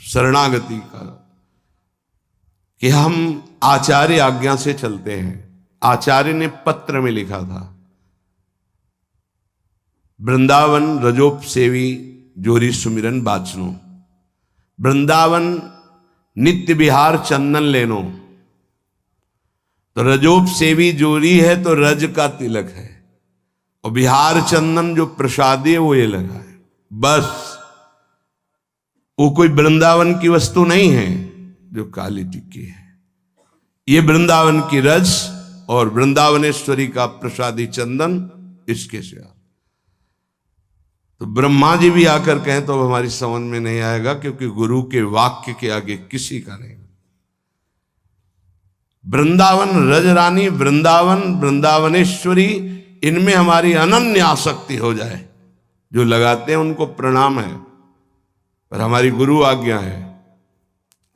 शरणागति का, कि हम आचार्य आज्ञा से चलते हैं। आचार्य ने पत्र में लिखा था, वृंदावन रजोप सेवी जोरी सुमिरन बाचनो, वृंदावन नित्य विहार चंदन लेनो। तो रजोप सेवी जोरी है तो रज का तिलक है, और बिहार चंदन जो प्रसादी है वो ये लगा है। बस वो कोई वृंदावन की वस्तु नहीं है जो काली टिक्की है, ये वृंदावन की रज और वृंदावनेश्वरी का प्रसादी चंदन, इसके से। तो ब्रह्मा जी भी आकर कहें तो हमारी समझ में नहीं आएगा, क्योंकि गुरु के वाक्य के आगे किसी का नहीं। वृंदावन रज रानी, वृंदावन वृंदावनेश्वरी, इनमें हमारी अनन्य आसक्ति हो जाए। जो लगाते हैं उनको प्रणाम है, पर हमारी गुरु आज्ञा है,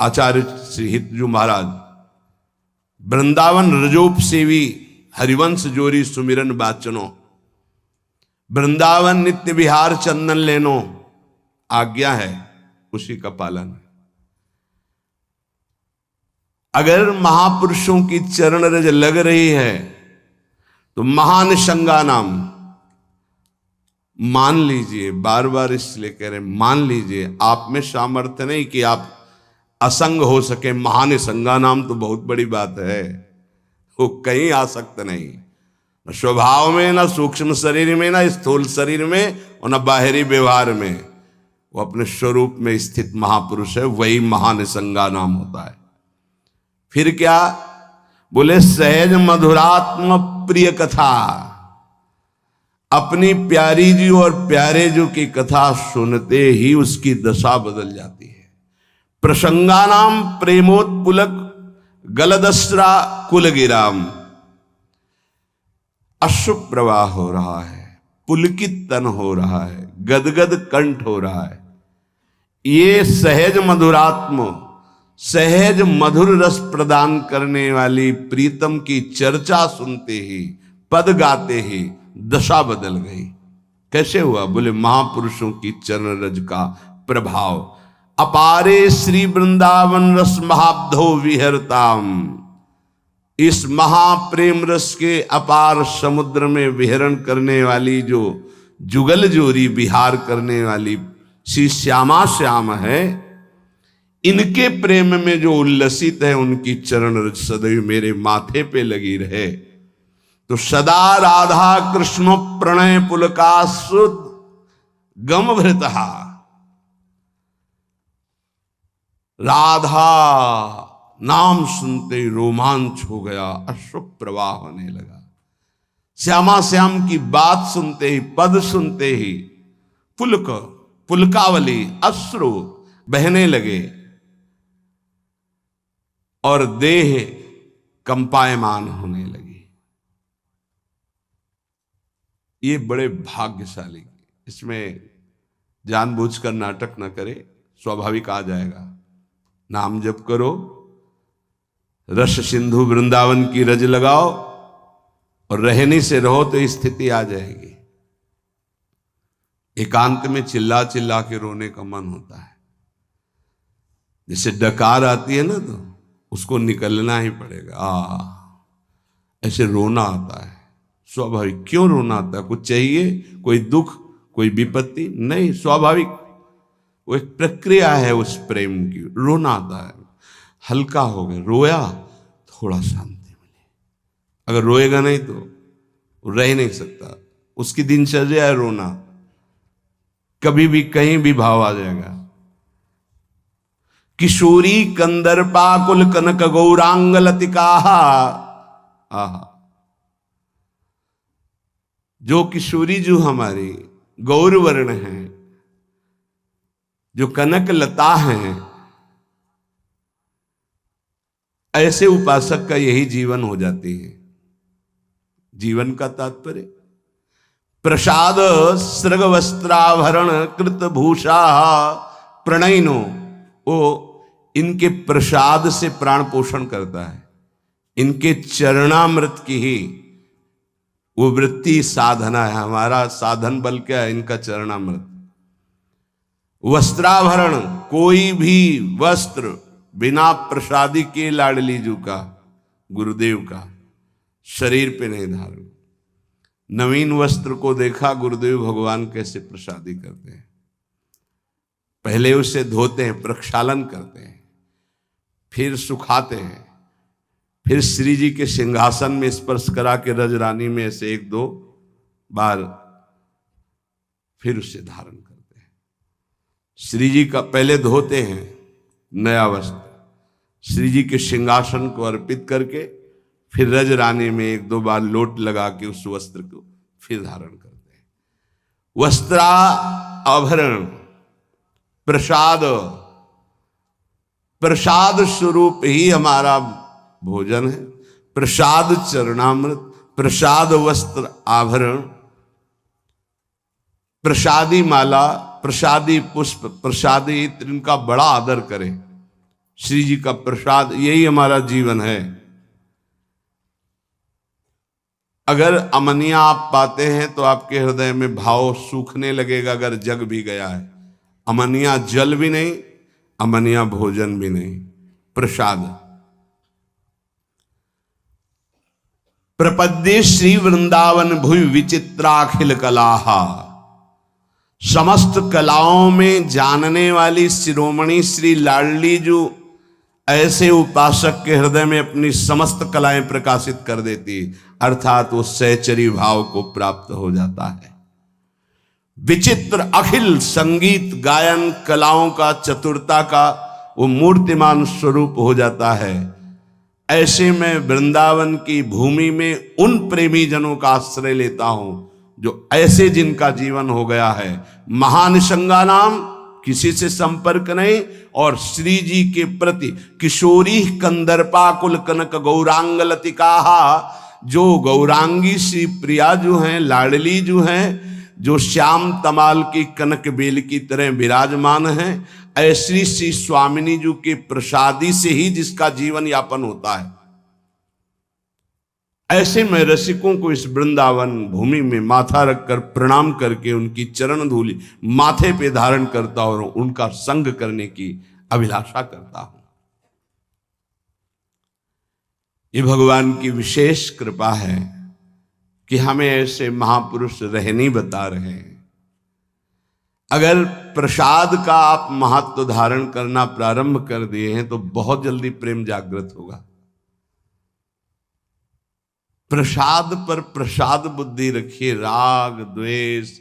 आचार्य श्री हितजू महाराज, वृंदावन रजोप सेवी हरिवंश जोरी सुमिरन बाचनो, वृंदावन नित्य विहार चंदन लेनो, आज्ञा है, उसी का पालन है। अगर महापुरुषों की चरण रज लग रही है तो महानिशंगा नाम मान लीजिए, बार बार इसलिए कह रहे मान लीजिए। आप में सामर्थ्य नहीं कि आप असंग हो सके, महानिशंगा नाम तो बहुत बड़ी बात है। वो कहीं आसक्त नहीं, न स्वभाव में, न सूक्ष्म शरीर में, न स्थूल शरीर में, और न बाहरी व्यवहार में। वो अपने स्वरूप में स्थित महापुरुष है, वही महानिशंगा नाम होता है। फिर क्या बोले? सहज मधुरात्म प्रिय कथा, अपनी प्यारी जी और प्यारे जी की कथा सुनते ही उसकी दशा बदल जाती है। प्रसंगानाम प्रेमोत्पुलक गलदस्रा कुलगिराम, अश्रु प्रवाह हो रहा है, पुलकित तन हो रहा है, गदगद कंठ हो रहा है। ये सहज मधुरात्म, सहज मधुर रस प्रदान करने वाली प्रीतम की चर्चा सुनते ही, पद गाते ही दशा बदल गई। कैसे हुआ? बोले महापुरुषों की चरण रज का प्रभाव। अपारे श्री वृंदावन रस महाब्धो विहरताम, इस महाप्रेम रस के अपार समुद्र में विहरण करने वाली जो जुगल जोरी विहार करने वाली श्री श्यामा श्याम है, इनके प्रेम में जो उल्लसित है, उनकी चरण रज सदैव मेरे माथे पे लगी रहे। तो सदा राधा कृष्ण प्रणय पुलकासुद गमभृतहा, राधा नाम सुनते ही रोमांच हो गया, अश्रु प्रवाह होने लगा। श्यामा श्याम की बात सुनते ही, पद सुनते ही पुलक, पुलकावली, अश्रु बहने लगे और देह कंपायमान होने लगी। ये बड़े भाग्यशाली, इसमें जानबूझकर नाटक न करे, स्वाभाविक आ जाएगा। नाम जप करो, रस सिंधु वृंदावन की रज लगाओ, और रहने से रहो तो स्थिति आ जाएगी। एकांत में चिल्ला चिल्ला के रोने का मन होता है। जैसे डकार आती है ना, तो उसको निकलना ही पड़ेगा। ऐसे रोना आता है, स्वाभाविक। क्यों रोना आता है? कुछ चाहिए, कोई दुख, कोई विपत्ति? नहीं, स्वाभाविक। वो एक प्रक्रिया है उस प्रेम की। रोना आता है, हल्का हो गया, रोया, थोड़ा शांति मिले। अगर रोएगा नहीं तो रह ही नहीं सकता। उसकी दिनचर्या है रोना, कभी भी कहीं भी भाव आ जाएगा। किशोरी कंदर्पा कुल कनक गौरांग लतिका, आहा, जो किशोरी जो हमारी गौर वर्ण है, जो कनक लता है, ऐसे उपासक का यही जीवन हो जाती है। जीवन का तात्पर्य प्रसाद सृग वस्त्राभरण कृत भूषा प्रणयनो, वो इनके प्रसाद से प्राण पोषण करता है। इनके चरणामृत की ही वो वृत्ति साधना है। हमारा साधन बल क्या है? इनका चरणामृत। वस्त्राभरण, कोई भी वस्त्र बिना प्रसादी के लाडली जू का, गुरुदेव का, शरीर पे नहीं धारण। नवीन वस्त्र को देखा गुरुदेव भगवान कैसे प्रसादी करते हैं। पहले उसे धोते हैं, प्रक्षालन करते हैं, फिर सुखाते हैं, फिर श्री जी के सिंहासन में स्पर्श करा के रजरानी में ऐसे 1-2 बार फिर उसे धारण करते हैं। श्री जी का पहले धोते हैं नया वस्त्र, श्री जी के सिंहासन को अर्पित करके फिर रजरानी में 1-2 बार लोट लगा के उस वस्त्र को फिर धारण करते हैं। वस्त्रा आभरण, प्रसाद, प्रसाद स्वरूप ही हमारा भोजन है। प्रसाद चरणामृत, प्रसाद वस्त्र आभरण, प्रसादी माला, प्रसादी पुष्प, प्रसादी इत्र, इनका बड़ा आदर करें। श्री जी का प्रसाद, यही हमारा जीवन है। अगर अमनिया आप पाते हैं तो आपके हृदय में भाव सूखने लगेगा। अगर जग भी गया है, अमनिया जल भी नहीं, अमनिया भोजन भी नहीं, प्रसाद। प्रपद्ये श्री वृंदावन भुवि विचित्राखिल कलाहा, समस्त कलाओं में जानने वाली शिरोमणि श्री लाडली जो ऐसे उपासक के हृदय में अपनी समस्त कलाएं प्रकाशित कर देती, अर्थात वो सहचरी भाव को प्राप्त हो जाता है। विचित्र अखिल संगीत गायन कलाओं का, चतुरता का वो मूर्तिमान स्वरूप हो जाता है। ऐसे में वृंदावन की भूमि में उन प्रेमी जनों का आश्रय लेता हूं जो ऐसे जिनका जीवन हो गया है महानिसंगा नाम, किसी से संपर्क नहीं, और श्री जी के प्रति किशोरी कंदर्पा कुल कनक गौरांग लतिकाहा, जो गौरांगी श्री प्रिया जो हैं, लाडली जो हैं, जो श्याम तमाल की कनक बेल की तरह विराजमान हैं, ऐसी श्री स्वामिनी जी के प्रसादी से ही जिसका जीवन यापन होता है। ऐसे मैं रसिकों को इस वृंदावन भूमि में माथा रखकर प्रणाम करके उनकी चरण धूलि माथे पे धारण करता और उनका संग करने की अभिलाषा करता हूं। ये भगवान की विशेष कृपा है कि हमें ऐसे महापुरुष रहनी बता रहे हैं। अगर प्रसाद का आप महत्व धारण करना प्रारंभ कर दिए हैं तो बहुत जल्दी प्रेम जागृत होगा। प्रसाद पर प्रसाद बुद्धि रखिए, राग द्वेष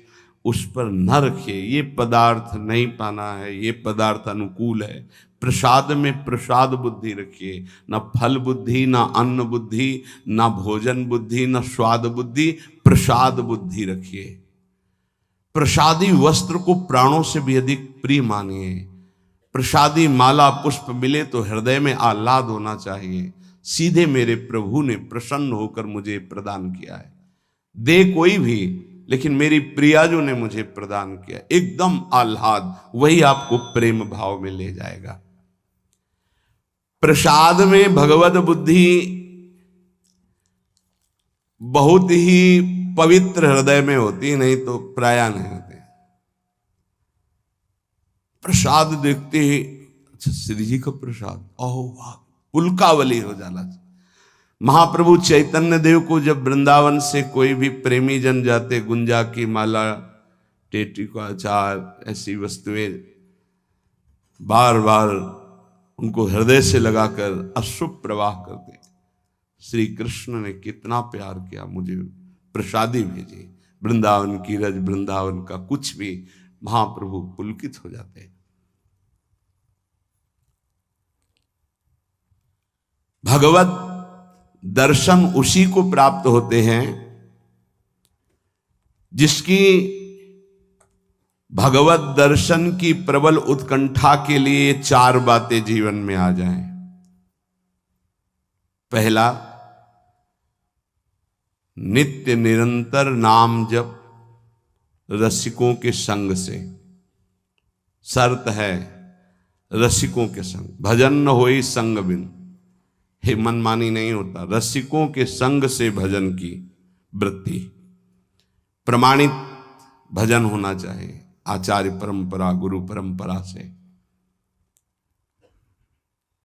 उस पर न रखिए। ये पदार्थ नहीं पाना है, ये पदार्थ अनुकूल है। प्रसाद में प्रसाद बुद्धि रखिए, न फल बुद्धि, न अन्न बुद्धि, न भोजन बुद्धि, न स्वाद बुद्धि, प्रसाद बुद्धि रखिए। प्रसादी वस्त्र को प्राणों से भी अधिक प्रिय मानिए। प्रसादी माला पुष्प मिले तो हृदय में आह्लाद होना चाहिए, सीधे मेरे प्रभु ने प्रसन्न होकर मुझे प्रदान किया है। दे कोई भी, लेकिन मेरी प्रियाजू ने मुझे प्रदान किया, एकदम आह्लाद, वही आपको प्रेम भाव में ले जाएगा। प्रसाद में भगवत बुद्धि बहुत ही पवित्र हृदय में होती, नहीं तो प्राय नहीं होते। प्रसाद देखते ही अच्छा श्री जी का प्रसाद, ओह वाह, पुलकावली हो जाना। महाप्रभु चैतन्य देव को जब वृंदावन से कोई भी प्रेमी जन जाते, गुंजा की माला, टेटी का अचार, ऐसी वस्तुएं बार बार उनको हृदय से लगाकर अश्रुप प्रवाह करते। श्री कृष्ण ने कितना प्यार किया, मुझे प्रसादी भेजी। वृंदावन की रज, वृंदावन का कुछ भी, महाप्रभु पुलकित हो जाते। भगवत दर्शन उसी को प्राप्त होते हैं जिसकी भगवत दर्शन की प्रबल उत्कंठा के लिए 4 बातें जीवन में आ जाएं। पहला, नित्य निरंतर नाम जप रसिकों के संग से। शर्त है रसिकों के संग, भजन न होई संग बिन, हे मनमानी नहीं होता। रसिकों के संग से भजन की वृत्ति, प्रमाणित भजन होना चाहिए। आचार्य परंपरा गुरु परंपरा से